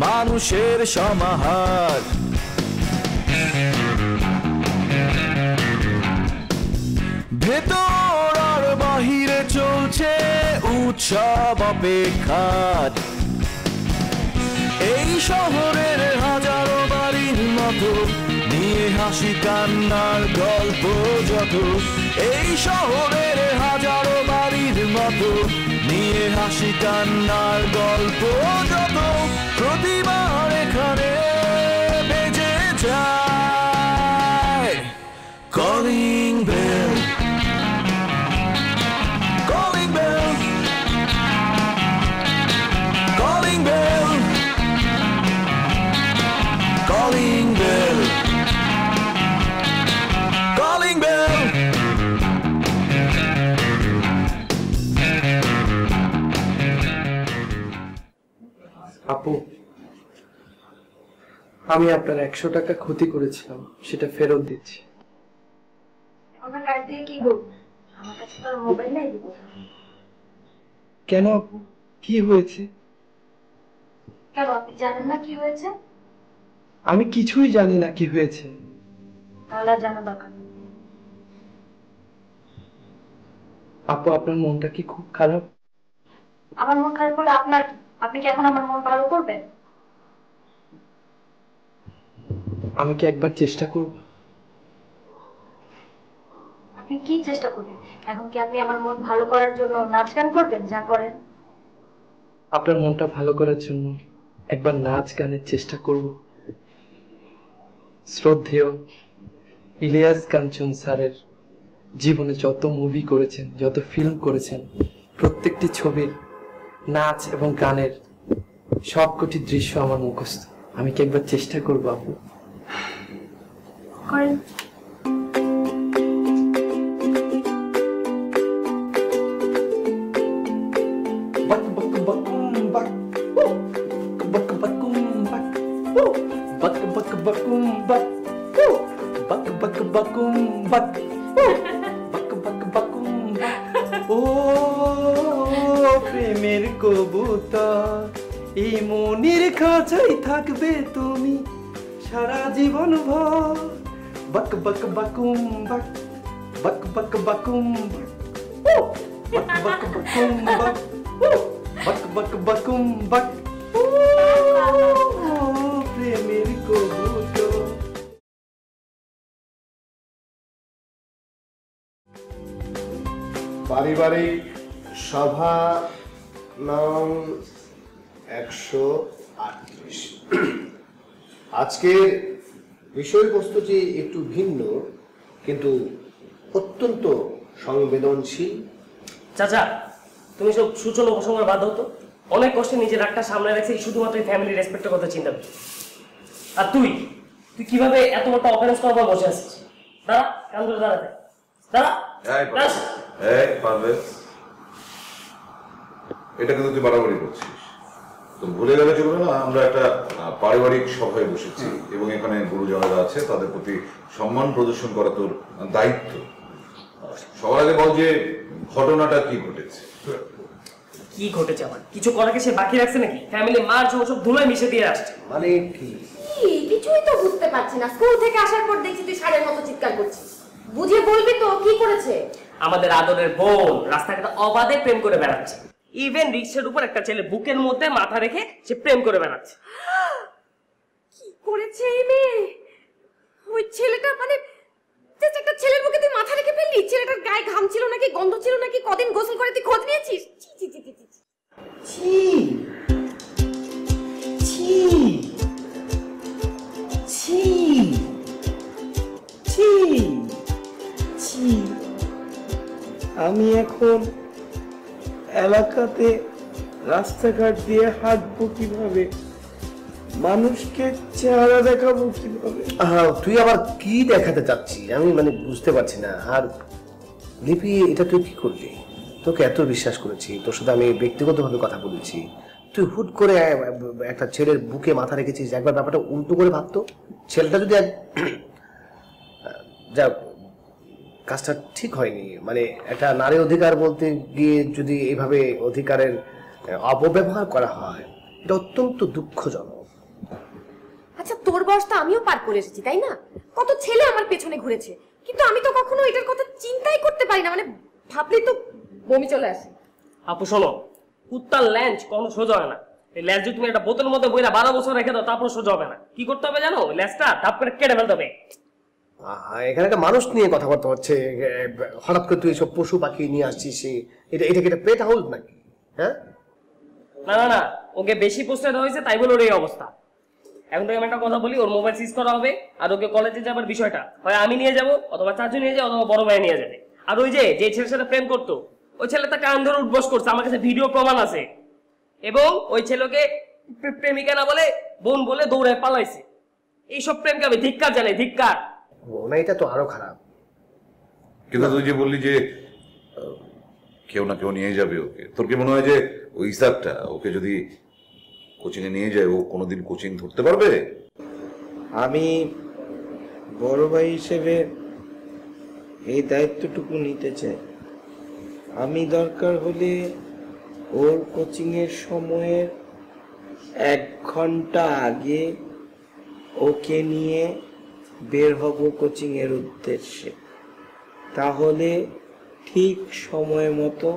মানুষের সমাহার। ভেতর আর বাহিরে চলছে উৎসব অপেক্ষার। এই শহরের হাজারো বাড়ির মতো নিয়ে হাসি কান্নার গল্প যত। এই শহরের হাজারো বাড়ির মতো নিয়ে হাসি কান্নার গল্প যত। প্রতিবার এখানে বেজে যায় calling bell, calling bell, calling bell, calling bell, calling bell. আপু, আমি আপনার 100 টাকা ক্ষতি করেছিলাম, সেটা ফেরত দিচ্ছি। আমার কাছ থেকে কি বল? আমার কাছে তো মোবাইল নাই। দিব কেন আপু, কি হয়েছে? কেন আপনি জানেন না কি হয়েছে? আমি কিছুই জানি না কি হয়েছে। তাহলে জানা দরকার। আপু, আপনার মনটা কি খুব খারাপ? আমার মন খারাপ হলে আপনার, আপনি কি এখন আমার মন ভালো করবেন? আমি কি একবার চেষ্টা করব? আপনি কি চেষ্টা করবেন? এখন কি আপনি আমার মন ভালো করার জন্য নাচ গান করবেন? যা করেন। আপনার মনটা ভালো করার জন্য একবার নাচ গানের চেষ্টা করব। শ্রদ্ধেয় ইলিয়াস কাঞ্চন স্যারের জীবনে যত মুভি করেছেন, যত ফিল্ম করেছেন, প্রত্যেকটি ছবির নাচ এবং গানের সবকটি দৃশ্য আমার মুখস্থ। আমি কি একবার চেষ্টা করবো আপু? করেন। প্রেমের কবুতর, এই মনের খাঁচাই থাকবে তুমি সারা জীবন ভর। বক বক বকুম বক, বক বক বকুম বক, বক বক বকুম বক, বক বক বকুম বক। প্রেমের কবুতর। পারিবারিক সভা নং 138। আজকের বিষয়বস্তুটি একটু ভিন্ন কিন্তু অত্যন্ত সংবেদনশীল। চাচা, তুমি সব সূচনা উপসংহার বাদ হতো। অনেক কষ্টে নিজের রাগটা সামনে রাখছি শুধুমাত্র ফ্যামিলি রেসপেক্টের কথা চিন্তা করছি। আর তুই কিভাবে এত বড় অফেন্স করার পর বসে আছিস? দাঁড়া, কান ধরে দাঁড়াতে দাঁড়া। এই পারভেজ, এটা কিন্তু তুই বাড়াবাড়ি করছিস। তো ভুলে গেলে চলবে না, আমরা একটা পারিবারিক সভায় বসেছি এবং এখানে গুরুজনেরা আছে, তাদের প্রতি সম্মান প্রদর্শন করা তোর দায়িত্ব। সবার আগে বল যে ঘটনাটা কি ঘটেছে। কি ঘটেছে? আমার কিছু করাকে সে বাকি রাখছে নাকি? ফ্যামিলি মার সব ধুলোয় মিশে দিয়ে আসছে। মানে কি? কিছুই তো বুঝতে পারছি না। স্কুল থেকে আসার পর দেখছি তুই ষাঁড়ের মতো চিৎকার করছিস। বুঝিয়ে বলবি তো কি করেছে? আমাদের আদরের বোন রাস্তাঘাটে অবাধে প্রেম করে বেড়াচ্ছে। ইভেন রিক্সার উপর একটা ছেলে বুকের মধ্যে মাথা রেখে সে প্রেম করে বেড়াচ্ছে। কি করেছে এই মেয়ে? ওই ছেলেটা মানে একটা ছেলের বুকে তুই মাথা রেখে ফেললি? ছেলেটার গায়ে ঘাম ছিল নাকি, গন্ধ ছিল নাকি, কদিন গোসল করে তুই খোঁজ নিয়েছিস? ছি ছি ছি ছি ছি ছি ছি ছি ছি। আমি এখন এলাকাতে রাস্তাঘাট দিয়ে হাঁটবো কিভাবে? মানুষকে চেহারা দেখাবো কিভাবে? তুই আবার কি দেখাতে চাচ্ছিস আমি মানে বুঝতে পারছি না। আর লিপি, এটা তুই কি করলি? তোকে এত বিশ্বাস করেছি, তোর সাথে আমি ব্যক্তিগতভাবে কথা বলেছি, তুই হুট করে একটা ছেলের বুকে মাথা রেখেছিস। একবার ব্যাপারটা উল্টো করে ভাবতো। ছেলেটা যদি যা কাজটা ঠিক হয়নি। মানে একটা নারী অধিকার বলতে গিয়ে যদি এইভাবে অধিকারের অপব্যবহার করা হয়, এটা অত্যন্ত দুঃখজনক। আচ্ছা তোর বয়স তো আমিও পার করে এসেছি তাই না? কত ছেলে আমার পেছনে ঘুরেছে, কিন্তু আমি তো কখনো এটার কথা চিন্তাই করতে পারি না, মানে ভাবলেই তো বমি চলে আসে। আপু শোনো, কুত্তার ল্যাঞ্চ কোনো সোজা হয় না। এই ল্যাঞ্চ যদি তুমি একটা বোতলের মধ্যে বইরা 12 বছর রেখে দাও তারপর সোজা হবে না। কি করতে হবে জানো? ল্যাঞ্চটা ধাপ করে কেটে ফেলতে হবে। এখানে একটা মানুষ নিয়ে কথাবার্তা হচ্ছে, হঠাৎ করে তুই সব পশু পাখি নিয়ে আসছিস, এটা কি একটা পেট হাউস নাকি? হ্যাঁ না না না, ওকে বেশি পোস্টেড হয়েছে তাই বলে ওর এই অবস্থা। এখন থেকে আমি একটা কথা বলি, ওর মোবাইল সিজ করা হবে, আর ওকে কলেজে যাবার বিষয়টা হয় আমি নিয়ে যাব, অথবা চাচু নিয়ে যাবে, অথবা বড় ভাই নিয়ে যাবে। আর ওই যে ছেলের সাথে প্রেম করতো, ওই ছেলেটা কান ধরে উঠবস করছে, আমার কাছে ভিডিও প্রমাণ আছে। এবং ওই ছেলেকে প্রেমিকা না বলে বোন বলে দৌড়ায় পালাইছে। এইসব প্রেমকে আমি ধিক্কার জানাই, ধিক্কার। না, এটা তো আরো খারাপ। কিন্তু তুই যে বললি যে কেউ না কেউ নিয়ে যাবে ওকে, তোর কি মনে হয় যে ওই ইসাকটা ওকে যদি কোচিং এ নিয়ে যায় ও কোনোদিন কোচিং ধরতে পারবে? আমি বড় ভাই হিসেবে এই দায়িত্বটুকু নিতে চাই। আমি দরকার হলে ওর কোচিংয়ের সময়ের 1 ঘন্টা আগে ওকে নিয়ে বের হব কোচিংয়ের উদ্দেশ্যে, তাহলে ঠিক সময় মতো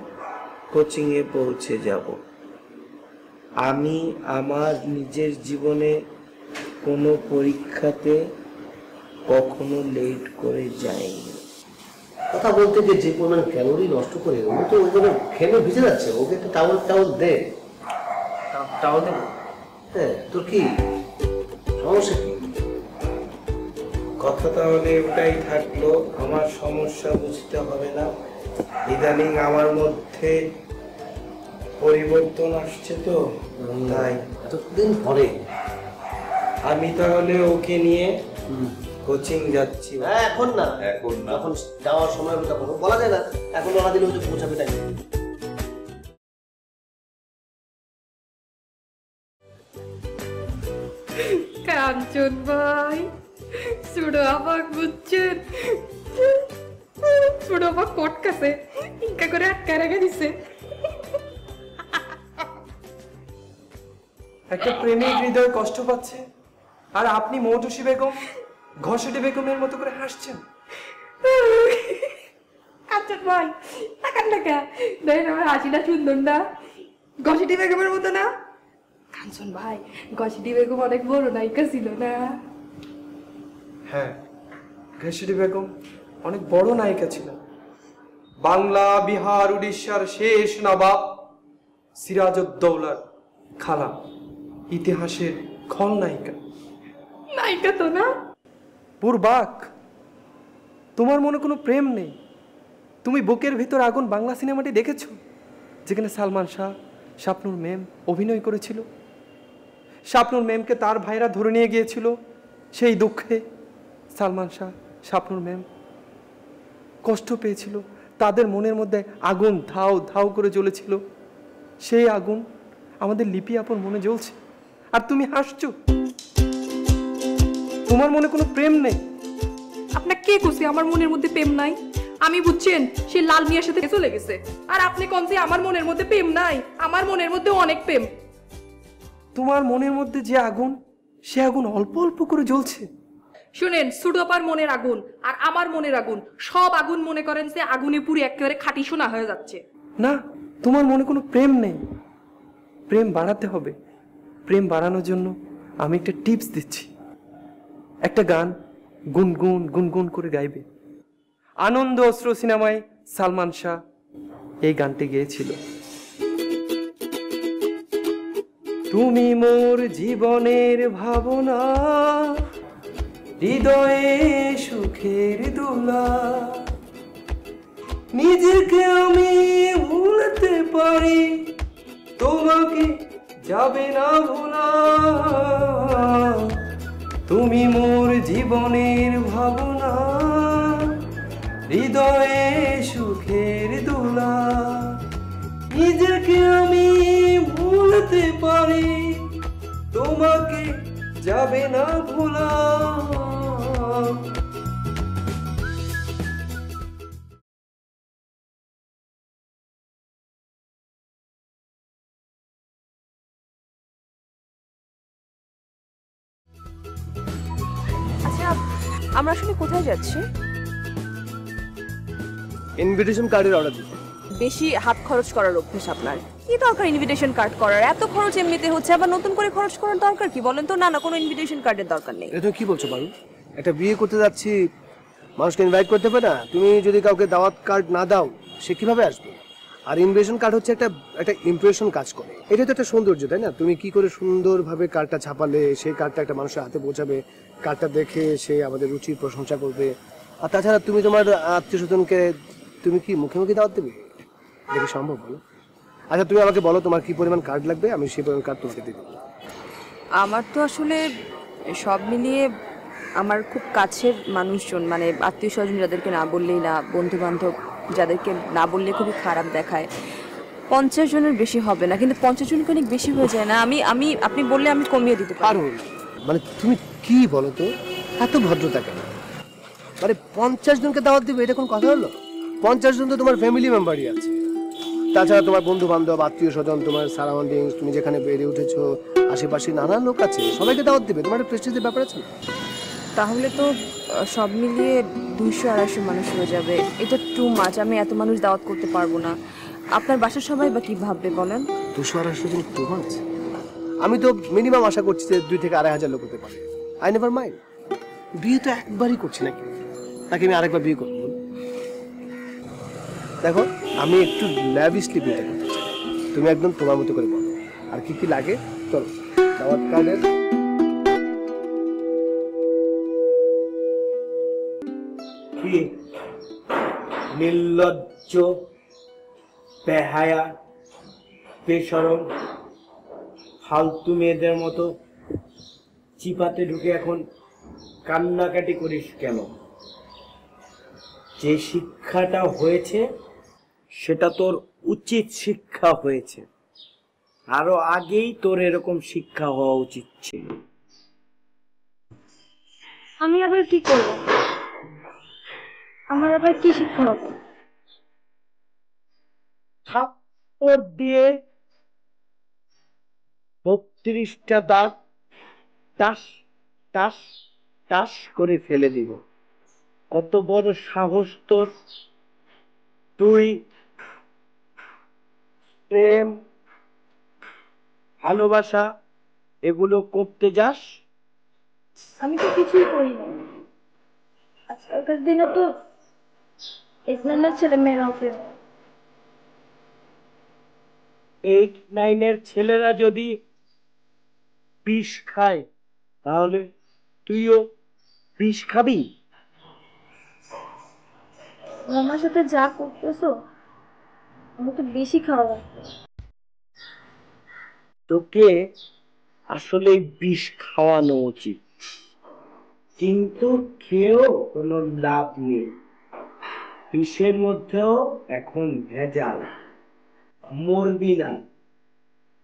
কোচিংয়ে পৌঁছে যাব। আমি আমার নিজের জীবনে কোনো পরীক্ষাতে কখনো লেট করে যাইনি। কথা বলতে গিয়ে যে পরিমাণ ক্যালোরি নষ্ট করে, ও তো ওখানে ঘেমে ভিজে যাচ্ছে, ওকে একটা টাওয়াল দে। টাওয়াল দেবো? হ্যাঁ, তোর কি সমস্যা কি? কথা তাহলে ওটাই থাকলো, আমার সমস্যা বুঝতে হবে না। ইদানিং আমার মধ্যে পরিবর্তন আসছে তো, তাই এতদিন পরে আমি তাহলে ওকে নিয়ে কোচিং যাচ্ছি। হ্যাঁ, এখন না, এখন না, এখন যাওয়ার সময় হবে, তখন বলা যায় না। এখন ওরা দিলে হচ্ছে পৌঁছাবে টাইম। কাঞ্চন ভাই, ছোড়ো আবার বুঝছেন, ছোড়ো আবার কোট কাছে ইনকা করে আটকায় রেখে দিছে। একটা প্রেমিক হৃদয় কষ্ট পাচ্ছে, আর আপনি মৌটুসী বেগম ঘষেটি বেগমের মতো করে হাসছেন। কাঞ্চন ভাই টাকার টাকা দেখেন আমার হাসিটা সুন্দর না, ঘষেটি বেগমের মতো না? কাঞ্চন ভাই, ঘষেটি বেগম অনেক বড় নায়িকা ছিল না? হ্যাঁ, ঘষেটি বেগম অনেক বড় নায়িকা ছিল। বাংলা, বিহার, উড়িষ্যার শেষ নবাব সিরাজউদ্দৌলার খালা, ইতিহাসের খলনায়িকা। নায়িকা তো না? পূর্বাক, তোমার মনে কোনো প্রেম নেই? তুমি বুকের ভিতর আগুন বাংলা সিনেমাটি দেখেছো, যেখানে সালমান শাহ, শাপনুর মেম অভিনয় করেছিল? শাপনুর মেমকে তার ভাইরা ধরে নিয়ে গিয়েছিল, সেই দুঃখে সালমান শাহ, শাপনুর মেম কষ্ট পেয়েছিল, তাদের মনের মধ্যে আগুন ধাও ধাও করে জ্বলেছিল। সেই আগুন আমাদের লিপি আপুর মনে জ্বলছে, আর তুমি হাসছো। তোমার মনে কোনো প্রেম নেই। আপনার কে কইছে আমার মনের মধ্যে প্রেম নাই? আমি বুঝছেন সে লাল মিয়ার সাথে চলে গেছে, আর আপনি কোন যে আমার মনের মধ্যে প্রেম নাই? আমার মনের মধ্যে অনেক প্রেম। তোমার মনের মধ্যে যে আগুন, সে আগুন অল্প অল্প করে জ্বলছে। শুনেন, সুডোপার মনের আগুন আর আমার মনের আগুন, সব আগুন মনে করেন যে আগুনে পুড়ে একেবারে খাঁটি সোনা হয়ে যাচ্ছে। না, তোমার মনে কোনো প্রেম নেই। প্রেম বাড়াতে হবে। প্রেম বাড়ানোর জন্য আমি একটা টিপস দিচ্ছি। একটা গান গুনগুন গুনগুন করে গাইবে। আনন্দ অস্ত্র সিনেমায় সালমান শাহ এই গানটি গেয়েছিল। তুমি মোর জীবনের ভাবনা, হৃদয়ে সুখের দোলা, নিজেকে আমি ভুলতে পারি, তোমাকে যাবে না ভোলা। তুমি মোর জীবনের ভাবনা, হৃদয়ে সুখের দোলা, নিজেকে আমি ভুলতে পারি, তোমাকে যাবে না ভোলা। আমরা আসলে কোথায় যাচ্ছি? ইনভিটেশন কার্ডের অর্ডার দিতে। বেশি হাত খরচ করার অভ্যেস আপনার। কি দরকার ইনভিটেশন কার্ড করার? এত খরচ এমনিতে হচ্ছে, আবার নতুন করে খরচ করার দরকার কি বলেন তো? না না, কোনো ইনভিটেশন কার্ডের দরকার নেই। এটা তুমি কি বলছো পারু? একটা বিয়ে করতে যাচ্ছি, মানুষকে ইনভাইট করতে পারে না? তুমি যদি কাউকে দাওয়াত কার্ড না দাও, সে কিভাবে আসবে? আর ইনভিটেশন কার্ড হচ্ছে একটা ইমপ্রেশন কাজ করে। এটা তো একটা সৌন্দর্য, তাই না? তুমি কি করে সুন্দরভাবে কার্ডটা ছাপালে, সেই কার্ডটা একটা মানুষের হাতে পৌঁছাবে, কার্ডটা দেখে সে আমাদের রুচির প্রশংসা করবে। আর তাছাড়া তুমি তোমার আত্মীয় স্বজনকে তুমি কি মুখে মুখে দাওয়াত দেবে? দেখে সম্ভব বলো? আচ্ছা তুমি আমাকে বলো তোমার কি পরিমাণ কার্ড লাগবে, আমি সেই পরিমাণ কার্ড তোমাকে দিয়ে দেবো। আমার তো আসলে সব মিলিয়ে আমার খুব কাছের মানুষজন, মানে আত্মীয় স্বজন যাদেরকে না বললেই না, বন্ধু বান্ধব যাদেরকে না বললে খুবই খারাপ দেখায়, 50 জনের বেশি হবে না। কিন্তু 50 জনকে অনেক বেশি হয়ে যায় না? আমি আপনি বললে আমি কমিয়ে দিতে পারি। মানে তুমি কি বলো তো, এত ভদ্রতা কেন? মানে 50 জনকে দাওয়াত দিবে, এটা কোন কথা হলো? 50 জন তো তোমার ফ্যামিলি মেম্বারই আছে, তাছাড়া তোমার বন্ধু বান্ধব, আত্মীয় স্বজন, তোমার সারাউন্ডিংস, তুমি যেখানে বেড়ে উঠেছো, আশেপাশে নানান লোক আছে, সবাইকে দাওয়াত দিবে। তোমার একটা প্রেস্টিজের ব্যাপার আছে না? তাহলে তো সব মিলিয়ে 200-250 মানুষ হয়ে যাবে। এটা টু মাচ, আমি এত মানুষ দাওয়াত করতে পারবো না। আপনার বাসার সবাই বা কি ভাববে বলেন? 200-250 জন টু মাচ? আমি তো মিনিমাম আশা করছি যে 2 থেকে 2,500 লোক হতে পারে। I never mind. বিয়ে তো একবারই করছি নাকি, নাকি আমি আরেকবার বিয়ে করবো? দেখো, আমি একটু ল্যাভিশলি বিয়েটা করতে চাই, তুমি একদম তোমার মতো করে বলো। আর কি কি লাগে চলো, দাওয়াত কার্ডের কি নির্লজ্জ, বেহায়া, বেশরম, ফালতু মেয়েদের মতো চিপাতে ঢুকে এখন কান্নাকাটি করিস কেন? যে শিক্ষাটা হয়েছে সেটা তোর উচিত শিক্ষা হয়েছে, আরো আগেই তোর এরকম শিক্ষা হওয়া উচিত ছিল। আমি আবার কি করবো? আমার আবার কি শিক্ষা হবে? থাপ্পড় দিয়ে 32টা দাঁত টাস টাস টাস করে ফেলে দিব। কত বড় সাহস তোর! তুই প্রেম, ভালোবাসা এগুলো করতে যাস? আমি তো কিছুই করি না। আজকালকার দিনে তো এখানে ছেলে মেয়েরাও প্রেম। 8-9 ছেলেরা যদি বিষ খায়, তাহলে তুইও বিষ খাবি? আমার সাথে যা করতেছো আমার তো বেশি খাওয়া লাগবে। তোকে আসলে বিষ খাওয়ানো উচিত, কিন্তু খেয়েও কোনো লাভ নেই। বিষের মধ্যেও এখন ভেজাল। মরবি না,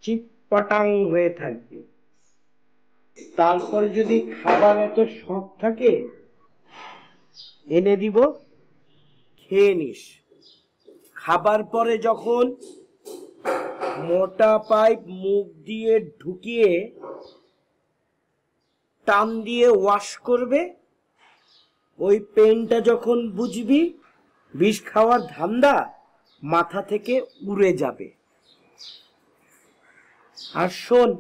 চিটপটাং হয়ে থাকবে। তারপর যদি খাবার এত শখ থাকে, এনে দিব, খেয়ে নিস। খাবার পরে যখন মোটা পাইপ মুখ দিয়ে ঢুকিয়ে টান দিয়ে ওয়াশ করবে, ওই পেনটা যখন বুঝবি, বিষ খাওয়ার ধান্দা মাথা থেকে উড়ে যাবে। আর শোন,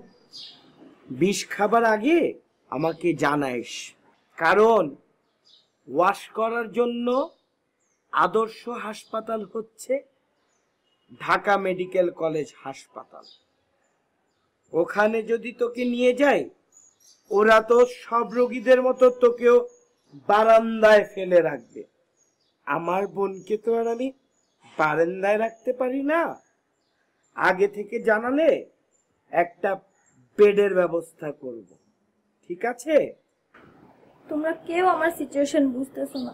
বিষ খাবার আগে আমাকে জানাইস, কারণ ওয়াশ করার জন্য আদর্শ হাসপাতাল হচ্ছে ঢাকা মেডিকেল কলেজ হাসপাতাল। ওখানে যদি তোকে নিয়ে যাই, ওরা তো সব রোগীদের মতো তোকেও বারান্দায় ফেলে রাখবে। আমার বোনকে তো আর আমি বারান্দায় রাখতে পারি না। আগে থেকে জানালে একটা বেডের ব্যবস্থা করব, ঠিক আছে? তোমরা কেউ আমার সিচুয়েশন বুঝতেছো না।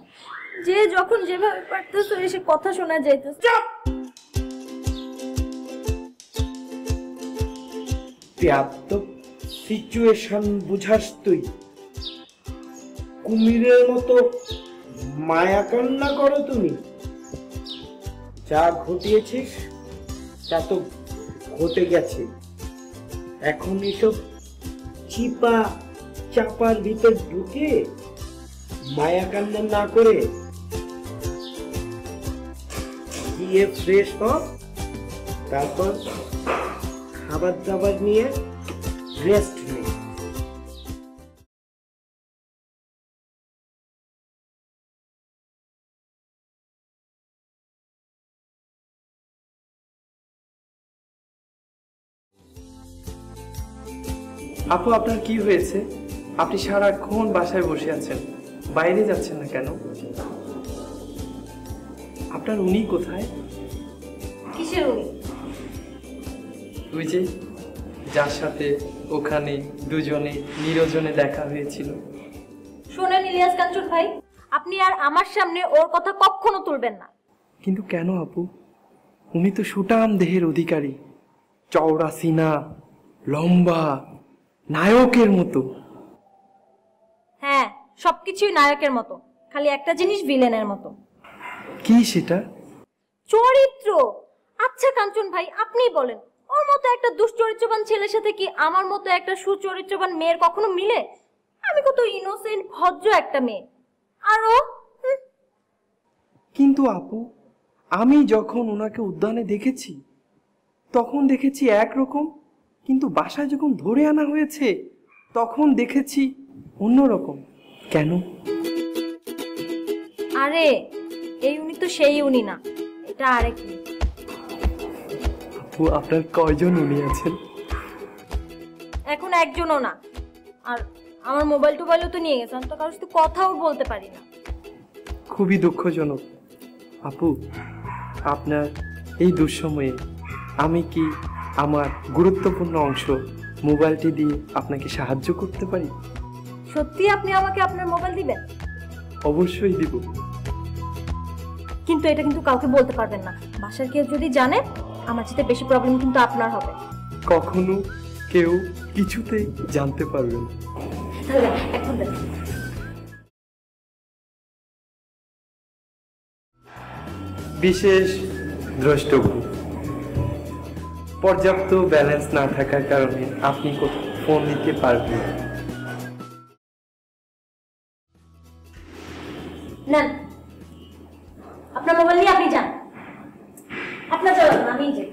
যে যখন যেভাবে পারতেছো এসে কথা শোনা যাইতেছে। সিচুয়েশন বুঝাস তুই? কুমিরের মতো মায়া কান্না করো তুমি। যা ঘটিয়েছিস তা তো ঘটে গেছে। এখন এসব চিপা চাপার ভিতর ঢুকে মায়া কান্না না করে গিয়ে ফ্রেশ হ, তারপর খাবার দাবার নিয়ে রেস্ট নে। আপু, আপনার কি হয়েছে? আপনি সারাক্ষণ বাসায় বসে আছেন, বাইরে যাচ্ছেন না কেন? আপনার উনি কোথায়? কিসের উনি? ওই যে যার সাথে ওখানে দুজনে নিরজনে দেখা হয়েছিল। শোনেন ইলিয়াস কাঞ্চন ভাই, আপনি আর আমার সামনে ওর কথা কখনো তুলবেন না। কিন্তু কেন আপু? উনি তো সুটাম দেহের অধিকারী, চওড়া সিনা, লম্বা, নায়কের মতো। হ্যাঁ, সবকিছুই নায়কের মতো, খালি একটা জিনিস ভিলেনের মতো। কি সেটা? চরিত্র। আচ্ছা কাঞ্চন ভাই, আপনিই বলেন, ওর মতো একটা দুশ্চরিত্রবান ছেলের সাথে কি আমার মতো একটা সুচরিত্রবান মেয়ের কখনো মিলে? আমি কত ইনোসেন্ট ভদ্র একটা মেয়ে, আর ও। কিন্তু আপু, আমি যখন ওনাকে উদ্যানে দেখেছি তখন দেখেছি একরকম, কিন্তু বাসায় যখন ধরে আনা হয়েছে তখন দেখেছি অন্যরকম। কেন? আরে এই উনি তো সেই উনি না, এটা আরেক উনি। আপু, আপনার কয়জন উনি আছেন? এখন একজনও না, আর আমার মোবাইল টোবাইলও তো নিয়ে গেছে, আমি তো কারোর সাথে কথাও বলতে পারি না। খুবই দুঃখজনক আপু। আপনার এই দুঃসময়ে আমি কি আমার গুরুত্বপূর্ণ অংশ মোবাইলটি দিয়ে আপনাকে সাহায্য করতে পারি? সত্যি আপনি আমাকে আপনার মোবাইল দিবেন? অবশ্যই দিব। কিন্তু এটা কিন্তু কাউকে বলতে পারবেন না, বাসার কেউ যদি জানে আমার চেয়ে বেশি প্রবলেম কিন্তু আপনার হবে। কখনো কেউ কিছুতেই জানতে পারবে না। তাহলে এখন দেন। বিশেষ দ্রষ্টব্য, পর্যাপ্ত ব্যালেন্স না থাকার কারণে আপনি কোথাও ফোন দিতে পারবেন না। নেন আপনার মোবাইল নিয়ে আপনি যান, আপনার চালাবেন, আমি যাই।